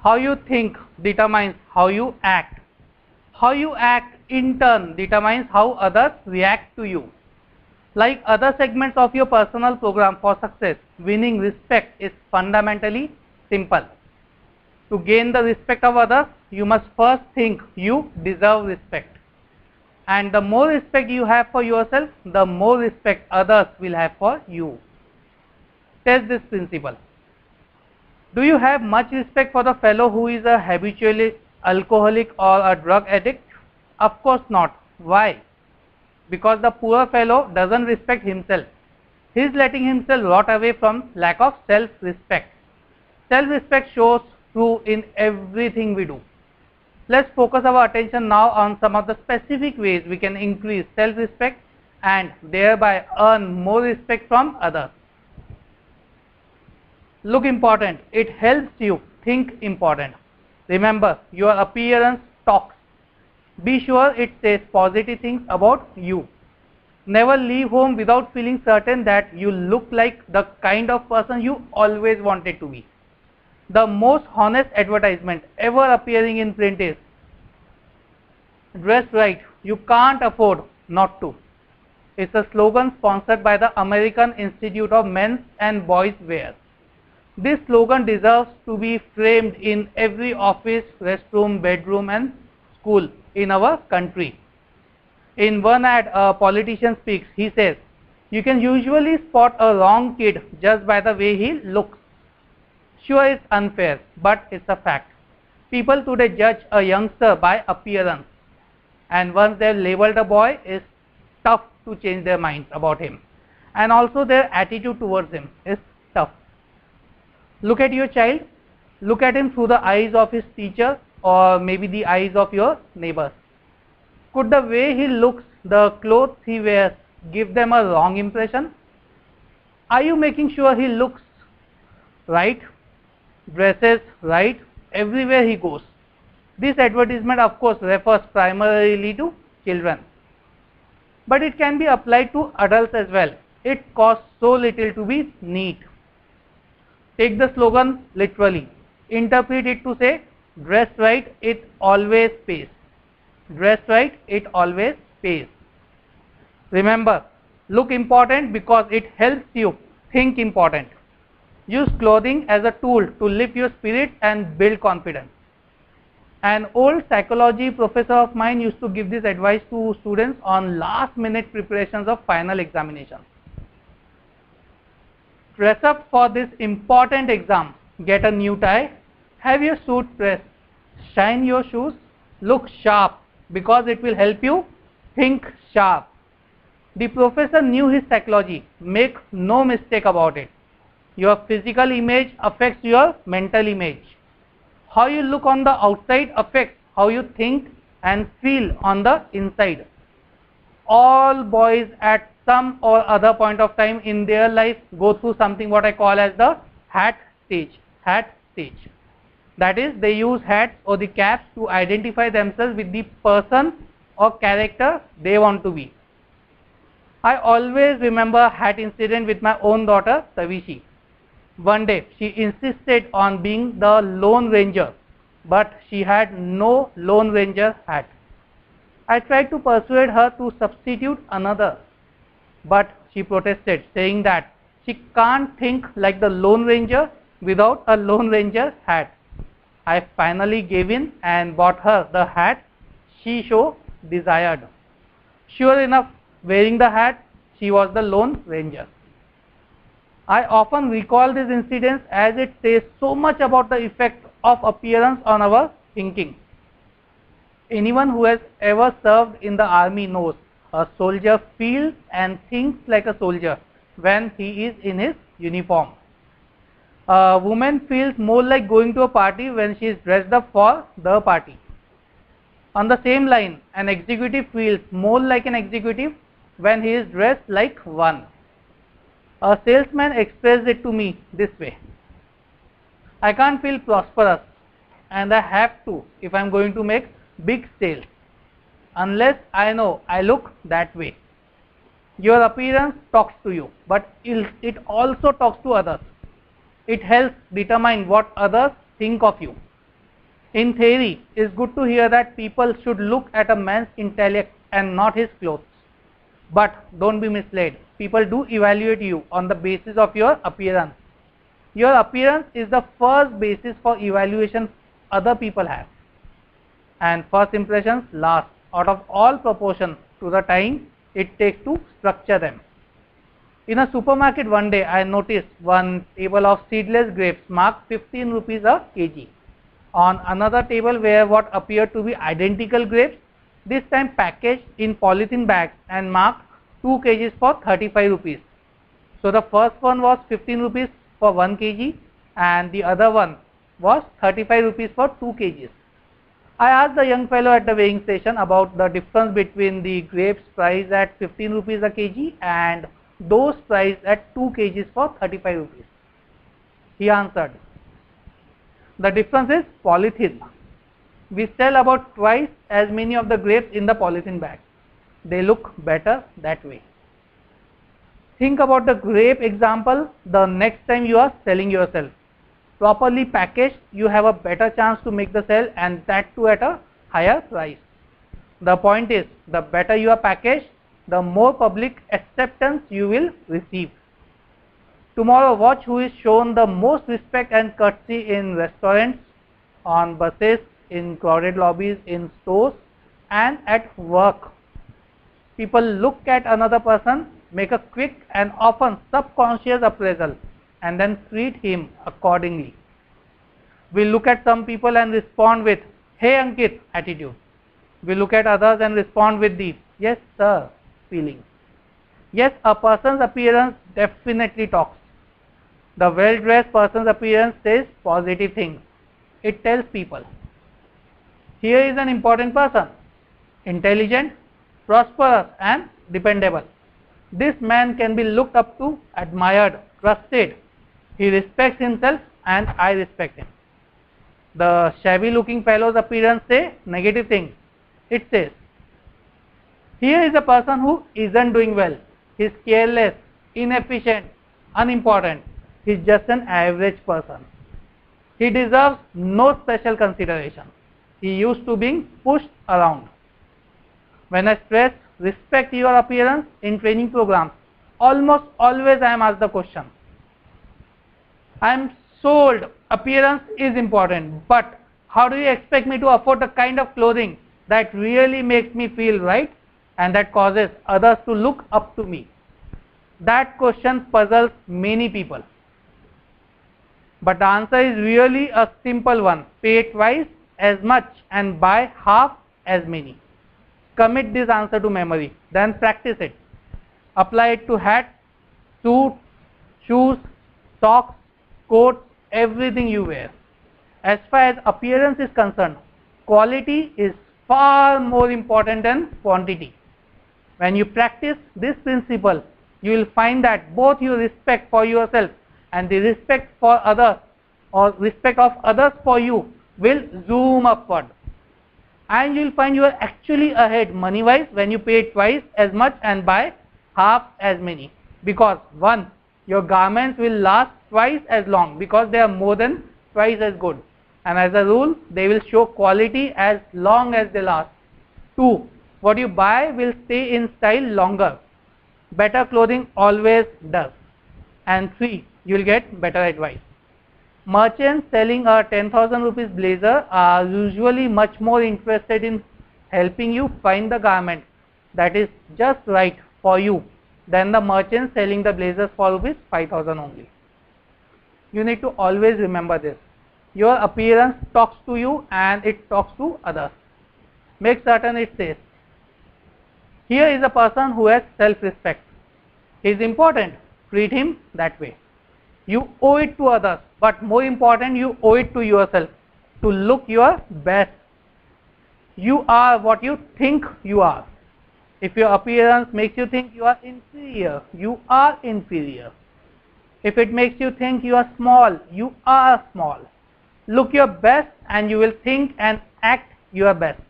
How you think determines how you act. How you act in turn determines how others react to you. Like other segments of your personal program for success, winning respect is fundamentally simple. To gain the respect of others, you must first think you deserve respect. And the more respect you have for yourself, the more respect others will have for you. Test this principle. Do you have much respect for the fellow who is a habitually alcoholic or a drug addict? Of course not. Why? Because the poor fellow doesn't respect himself. He is letting himself rot away from lack of self-respect. Self-respect shows through in everything we do. Let's focus our attention now on some of the specific ways we can increase self-respect and thereby earn more respect from others. Look important. It helps you think important. Remember, your appearance talks. Be sure it says positive things about you. Never leave home without feeling certain that you look like the kind of person you always wanted to be. The most honest advertisement ever appearing in print is, dress right, you can't afford not to. It's a slogan sponsored by the American Institute of Men's and Boys Wear. This slogan deserves to be framed in every office, restroom, bedroom and school in our country. In one ad, a politician speaks. He says, you can usually spot a wrong kid just by the way he looks. Sure, it's unfair, but it's a fact. People today judge a youngster by appearance, and once they've labeled a boy, it's tough to change their minds about him. And also their attitude towards him is tough. Look at your child. Look at him through the eyes of his teacher or maybe the eyes of your neighbors. Could the way he looks, the clothes he wears, give them a wrong impression? Are you making sure he looks right, dresses right, everywhere he goes? This advertisement of course refers primarily to children, but it can be applied to adults as well. It costs so little to be neat. Take the slogan literally. Interpret it to say, dress right, it always pays. Dress right, it always pays. Remember, look important because it helps you think important. Use clothing as a tool to lift your spirit and build confidence. An old psychology professor of mine used to give this advice to students on last minute preparations of final examinations. Dress up for this important exam. Get a new tie, have your suit pressed, shine your shoes, look sharp because it will help you think sharp. The professor knew his psychology. Make no mistake about it. Your physical image affects your mental image. How you look on the outside affects how you think and feel on the inside. All boys at some or other point of time in their life go through something what I call as the hat stage. Hat stage. That is, they use hats or the caps to identify themselves with the person or character they want to be. I always remember a hat incident with my own daughter Tavishi. One day she insisted on being the Lone Ranger, but she had no Lone Ranger hat. I tried to persuade her to substitute another, but she protested, saying that she can't think like the Lone Ranger without a Lone Ranger hat. I finally gave in and bought her the hat she so desired. Sure enough, wearing the hat, she was the Lone Ranger. I often recall this incident as it says so much about the effect of appearance on our thinking. Anyone who has ever served in the army knows a soldier feels and thinks like a soldier when he is in his uniform. A woman feels more like going to a party when she is dressed up for the party. On the same line, an executive feels more like an executive when he is dressed like one. A salesman expressed it to me this way: I can't feel prosperous, and I have to if I am going to make big sales, unless I know I look that way. Your appearance talks to you, but it also talks to others. It helps determine what others think of you. In theory, it's good to hear that people should look at a man's intellect and not his clothes. But don't be misled. People do evaluate you on the basis of your appearance. Your appearance is the first basis for evaluation other people have. And first impressions last out of all proportion to the time it takes to structure them. In a supermarket one day, I noticed one table of seedless grapes marked 15 rupees a kg. On another table were what appeared to be identical grapes, this time packaged in polythene bags and marked 2 kgs for 35 rupees. So the first one was 15 rupees for 1 kg and the other one was 35 rupees for 2 kgs. I asked the young fellow at the weighing station about the difference between the grapes priced at 15 rupees a kg and those priced at 2 kgs for 35 rupees. He answered, the difference is polythene. We sell about twice as many of the grapes in the polythene bag. They look better that way. Think about the grape example the next time you are selling yourself. Properly packaged, you have a better chance to make the sale, and that too at a higher price. The point is, the better you are packaged, the more public acceptance you will receive. Tomorrow, watch who is shown the most respect and courtesy in restaurants, on buses, in crowded lobbies, in stores, and at work. People look at another person, make a quick and often subconscious appraisal, and then treat him accordingly. We look at some people and respond with, hey Ankit attitude. We look at others and respond with the, yes sir feeling. Yes, a person's appearance definitely talks. The well-dressed person's appearance says positive things. It tells people, here is an important person, intelligent, prosperous and dependable. This man can be looked up to, admired, trusted. He respects himself and I respect him. The shabby looking fellow's appearance says negative things. It says, here is a person who isn't doing well. He is careless, inefficient, unimportant. He is just an average person. He deserves no special consideration. He used to being pushed around. When I stress respect your appearance in training programs, almost always I am asked the question, I am sold appearance is important, but how do you expect me to afford the kind of clothing that really makes me feel right and that causes others to look up to me? That question puzzles many people. But the answer is really a simple one. Pay twice as much and buy half as many. Commit this answer to memory, then practice it. Apply it to hats, suits, shoes, socks, coats, everything you wear. As far as appearance is concerned, quality is far more important than quantity. When you practice this principle, you will find that both your respect for yourself and the respect for others or respect of others for you will zoom upward. And you will find you are actually ahead money wise when you pay twice as much and buy half as many. Because one, your garments will last twice as long because they are more than twice as good. And as a rule, they will show quality as long as they last. Two, what you buy will stay in style longer. Better clothing always does. And three, you will get better advice. Merchants selling a 10,000 rupees blazer are usually much more interested in helping you find the garment that is just right for you than the merchant selling the blazers for rupees 5,000 only. You need to always remember this. Your appearance talks to you and it talks to others. Make certain it says, here is a person who has self-respect. He is important. Treat him that way. You owe it to others, but more important, you owe it to yourself to look your best. You are what you think you are. If your appearance makes you think you are inferior, you are inferior. If it makes you think you are small, you are small. Look your best and you will think and act your best.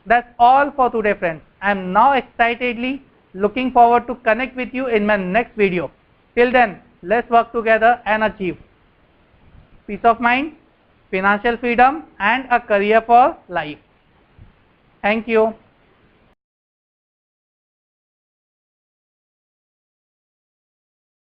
That's all for today, friends. I am now excitedly looking forward to connect with you in my next video. Till then, let's work together and achieve peace of mind, financial freedom and a career for life. Thank you.